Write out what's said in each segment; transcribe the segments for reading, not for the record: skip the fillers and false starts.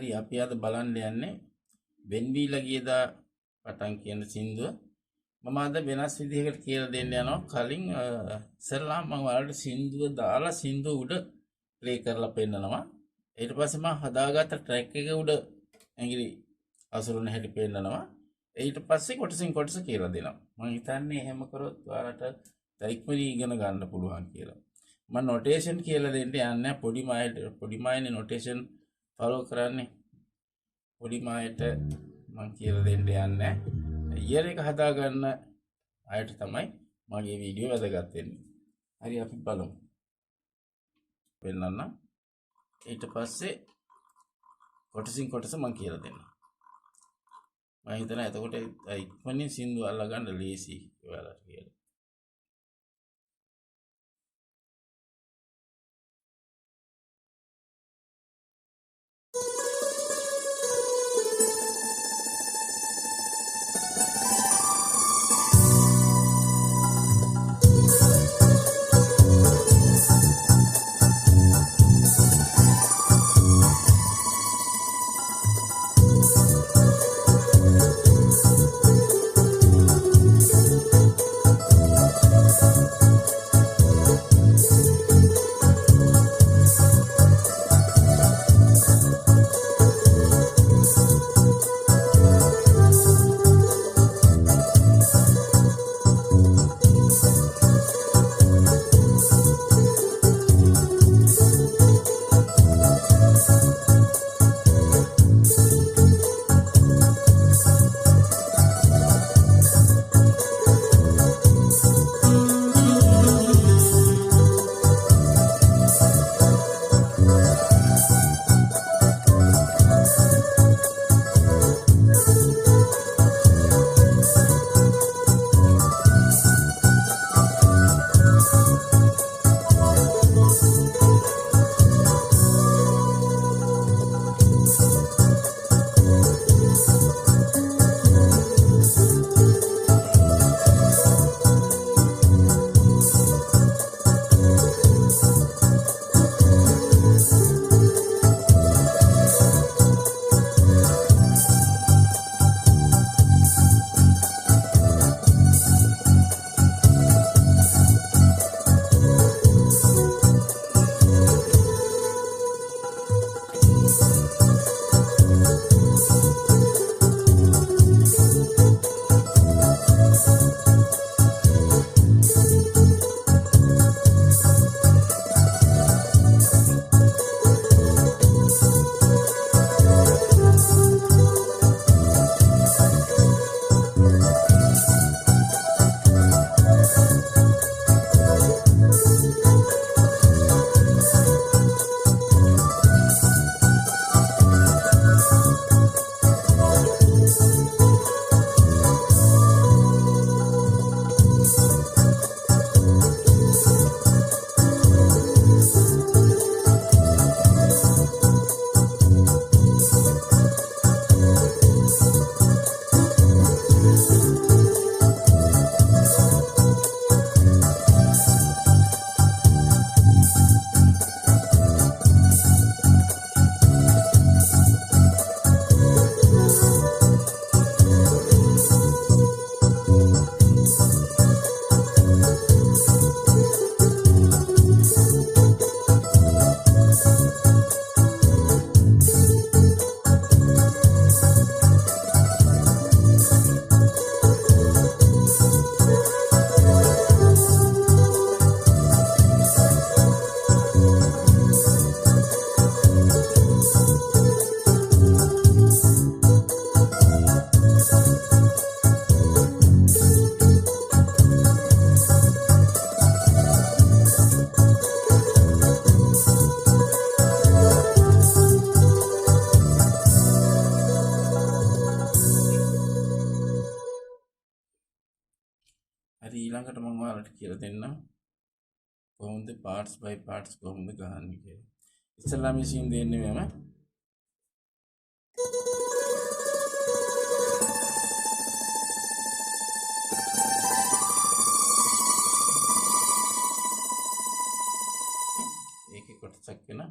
හරි අපි අද බලන්න යන්නේ wenwila giyada patan කියන සින්දුව. මම අද වෙනස් විදිහකට කියලා දෙන්න යනවා. කලින් ඉස්සෙල්ලා මම ඔයාලට සින්දුව දාලා සින්දුව උඩ ප්ලේ කරලා පෙන්නනවා. ඊට පස්සේ මම හදාගත්ත ට්‍රැක් එක උඩ ඇඟිලි අසුරන හැටි පෙන්නනවා. ඊට පස්සේ කොටසින් කොටස කියලා දෙනවා. මම හිතන්නේ එහෙම කරොත් ඔයාලට ඉක්මනින් ඉගෙන ගන්න පුළුවන් කියලා. මම නොටේෂන් කියලා දෙන්න යන්නේ පොඩි මායනේ නොටේෂන් ෆලෝ කරන්නේ. පොඩි මායට මම කියලා දෙන්න යන්නේ. ඉයර් එක හදාගන්න අයට තමයි මගේ වීඩියෝ වැදගත් වෙන්නේ. හරි අපි බලමු. පෙන්නන්න. ඊට පස්සේ කොටසින් කොටස මම කියලා දෙන්නම්. මම හිතනවා එතකොට ඉක්මනින් සින්දුව අල්ලගන්න ලේසි ඔයාලට කියලා. හරි ඊළඟට මම ඔයාලට කියලා දෙන්නම් කොහොමද parts by parts කොහොමද ගහන්නේ කියලා. ඉස්සෙල්ලා මේ සීන් දෙන්නේ මම ඒකේ කොටසක් වෙන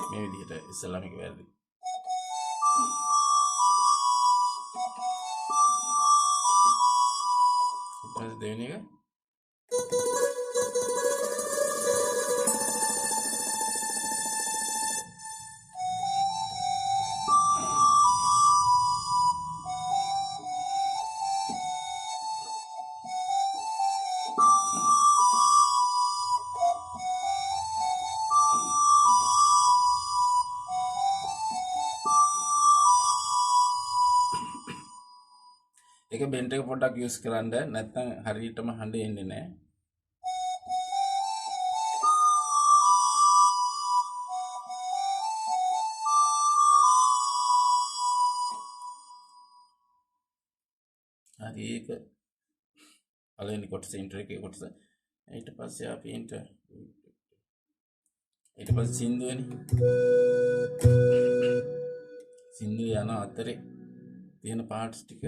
මේ විදිහට ඉස්සෙල්ලාම එක වැරදි. ඊට දෙවෙනි එක ඒක බෙන්ට් එක පොඩ්ඩක් යූස් කරන්න නැත්නම් හරියටම හඬ එන්නේ නැහැ. හරි ඒක පළවෙනි කොටස ඉන්ට්‍රෝ එකේ කොටස. ඊට පස්සේ අපි ඊට පස්සේ සින්දුව යන අතරේ තියෙන පාර්ට්ස් ටික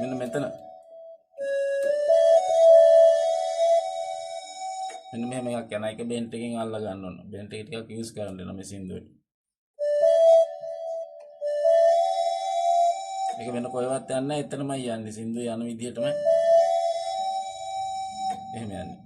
මෙන්න මෙතන මෙන්න මෙහෙම එකක් යන එක බෙන්ට් එකෙන් අල්ල ගන්න ඕන. බෙන්ට් එක ටිකක් යූස් කරන්න වෙනවා මේ සින්දුවට. ඒක වෙන කොහෙවත් යන්නේ නැහැ. එතනමයි යන්නේ. සින්දුව යන විදිහටම එහෙම යන්නේ.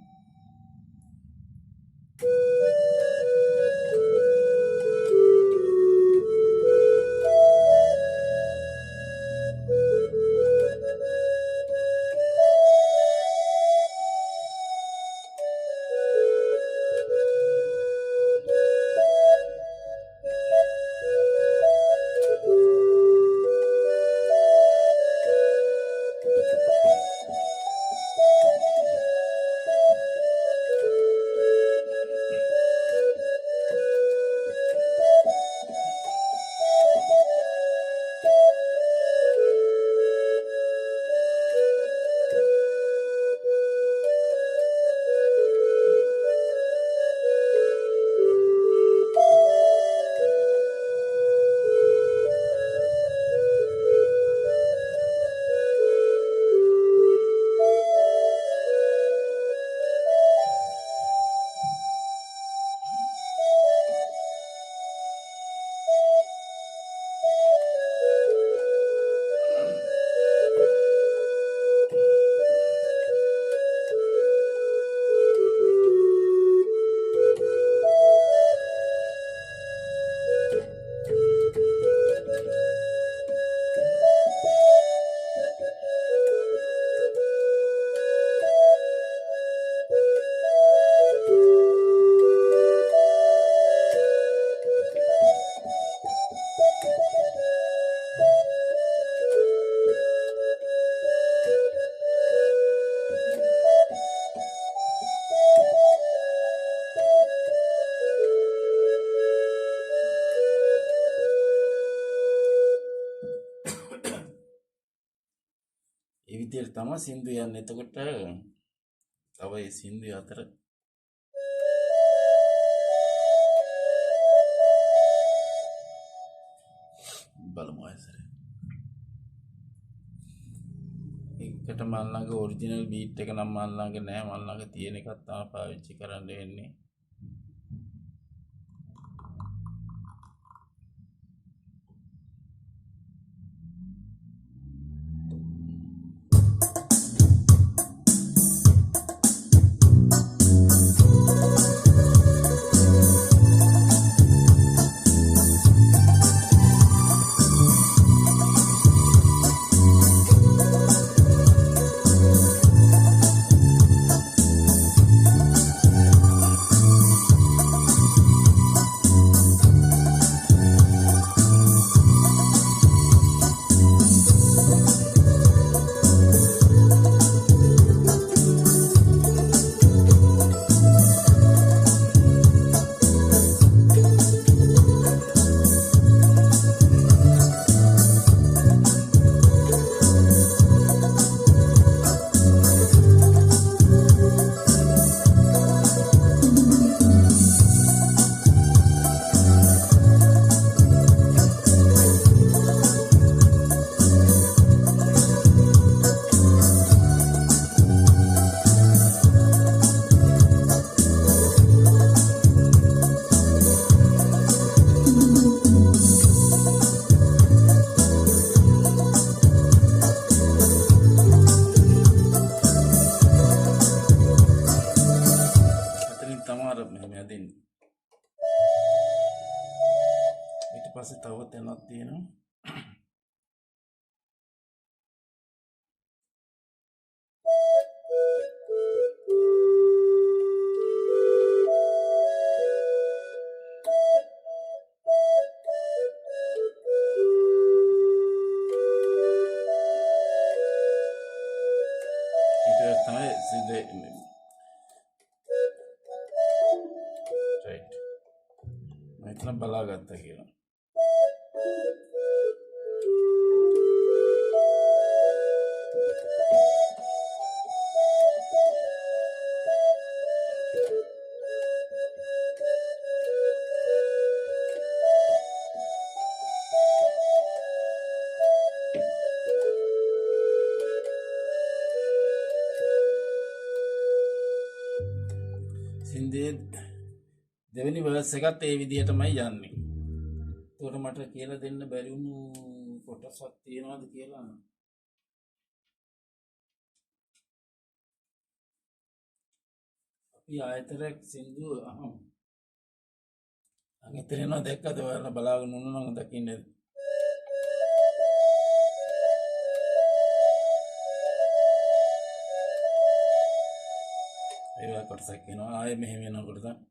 ඒ විදිහට තමයි සින්දුව යන්නේ. එතකොට තව ඒ සින්දුව අතර බලමු ආයෙත්. ඒකට මල් ළඟ ඔරිජිනල් බීට් එක නම් මල් ළඟ නැහැ. මල් ළඟ තියෙන එකක් තමයි පාවිච්චි කරන්න වෙන්නේ. පස්සේ තව තැනක් තියෙනවා. ඊට තමයි සිද්ධ right. මම එතන බලාගත්තා කියලා. සින්දේ දෙවෙනි වර්ස් එකත් ඒ විදිහටමයි යන්නේ. ඒකට මට කියලා දෙන්න බැරි වුණු කොටසක් තියෙනවද කියලා. අපි ආයතරයක් සින්දුව අහමු. අනිතර එනවා දැක්කද ඔයාලා බලාගෙන උන්න නම් දකින්නේ. ඒවා කොටසක් එනවා ආයෙ මෙහෙම එනකොට තමයි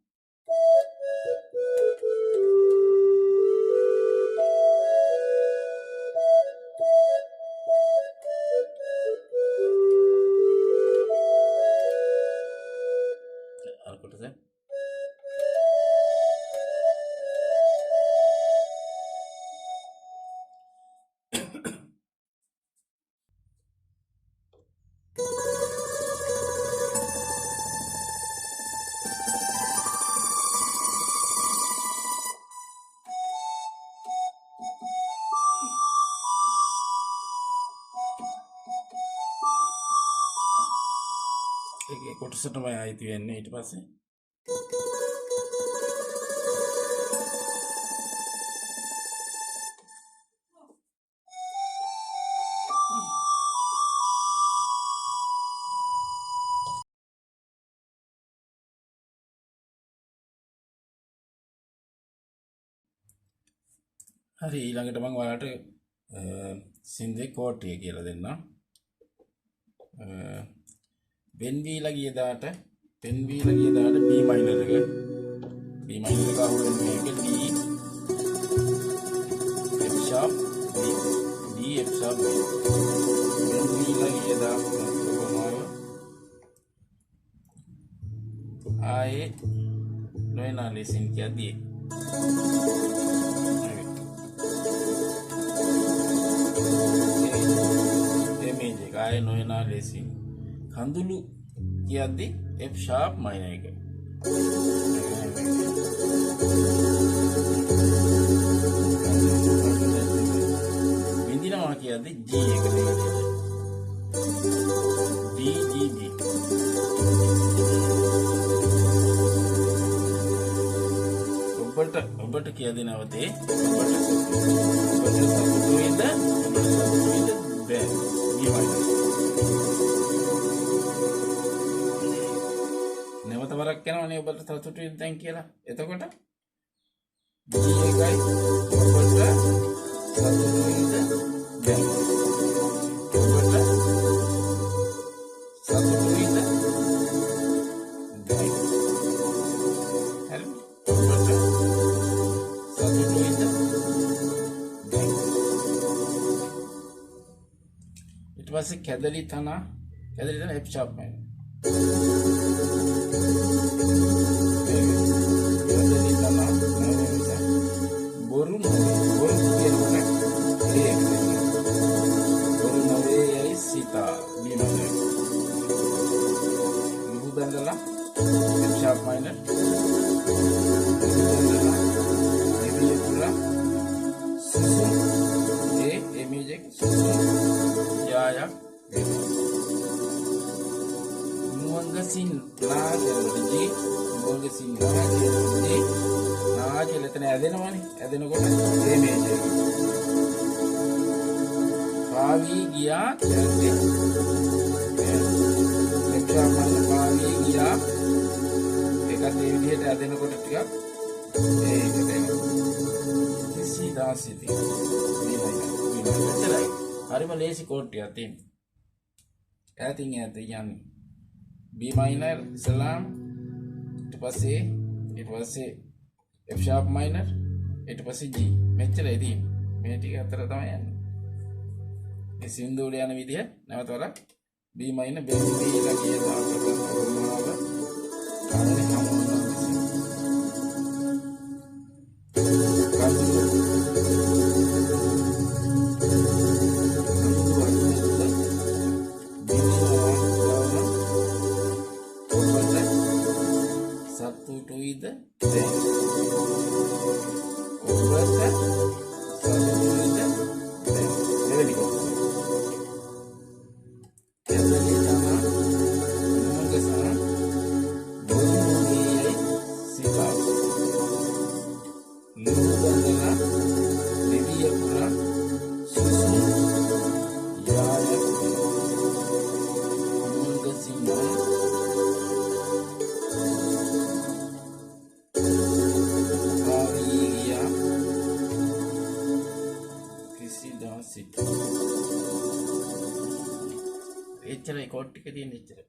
ඒකේ කොටසටමයි ආйти වෙන්නේ. ඊට පස්සේ හරි ඊළඟට මම ඔයාලට සින්දේ කෝඩ් එක කියලා දෙන්නම්. wenwila giyadaට B minor එක අහුවෙන්නේ මේක D F sharp D F sharp wenwila giyada ආයේ නොයනා ලෙසින් කියදී මේක ආයේ නොයනා ලෙසින් කඳුළු කියද්දි F sharp minor එක. විඳිනවා කියද්දි G එක D G D. ඔබට කියද්දි නැවතේ ඔබට සතුටු වෙන්න බෑ. B minor. නැවත වරක් යනවනේ ඔබට සතුටු වෙන්න දැන් කියලා. එතකොට D එකයි ඔබට සතුටු වෙන්න දැන්. ඔබට සතුටු වෙන්න දැන්. හරි. ඔබට සතුටු වෙන්න දැන්. ඊට පස්සේ කැදලි තන F sharp minor. boru yai sita B minor. Ibu bandala F sharp minor. Ibu pula susu A major susu ya nuanggasin la jadi nuanggasin la jadi nah කියලා එතන ඇදෙනවනේ. ඇදෙනකොට මේ මේජර් එක. පාවි ගියා කියන්නේ එක්ස්ට්‍රා පාවි ගියා. ඒකත් මේ විදිහට ඇදෙනකොට ටිකක් ඒකට එනවා. C සිතා සිටි මෙච්චරයි. හරිම ලේසි කෝඩ් ටිකක් තියෙනවා. ඈතින් ඈත යන්නේ B minor ඉස්ලාම් ඊට පස්සේ F sharp minor ඊට පස්සේ G මෙච්චරයි තියෙන්නේ. මේ ටික අතර තමයි යන්නේ. මේ සින්දු වල යන විදිය නැවත වරක් B minor වෙන්විලා කියන ආකාරව කාරණේ හමුවනවා. Satu to ida then overta satu to ida then very good kendali sama mungga sana bomi sita lubandana deviya pura susu yaya mungga sina එච්චරයි කෝඩ් ටික තියෙන එච්චරයි.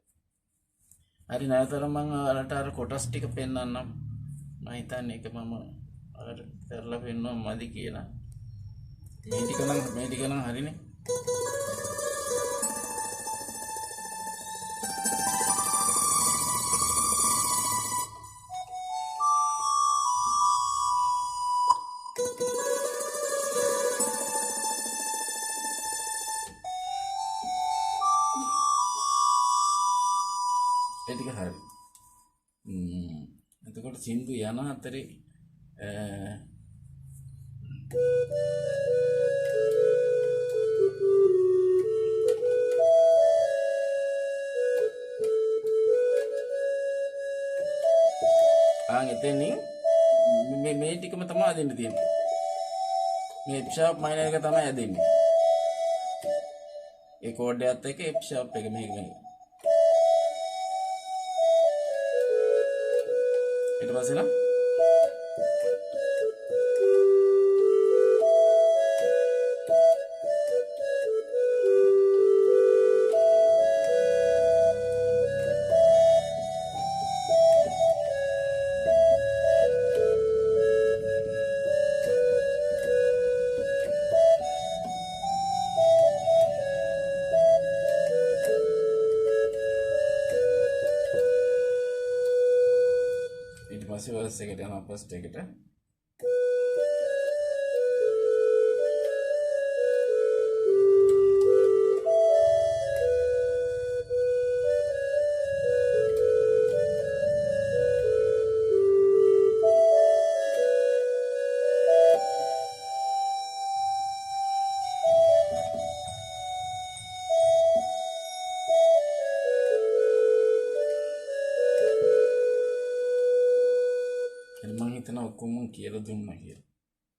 හරි නැවතර මම ඔයාලට අර කොටස් ටික පෙන්නන්නම්. මම හිතන්නේ ඒක මම අර කරලා පෙන්නුවා මදි කියලා. මේ ටික නම් හරිනේ. ඒ ටික හරි. එතකොට සින්දු යන අතරේ එතනින් මේ ටිකම තමයි අදින්න තියෙන්නේ. මේ F sharp minor එක තමයි අදින්නේ. ඒ කෝඩ් එකත් එක්ක F sharp එක මේක. ඊට පස්සේ නම් verse එකට යනවා first එකට. මම හිතනවා ඔක්කොම කියලා දුන්නා කියලා.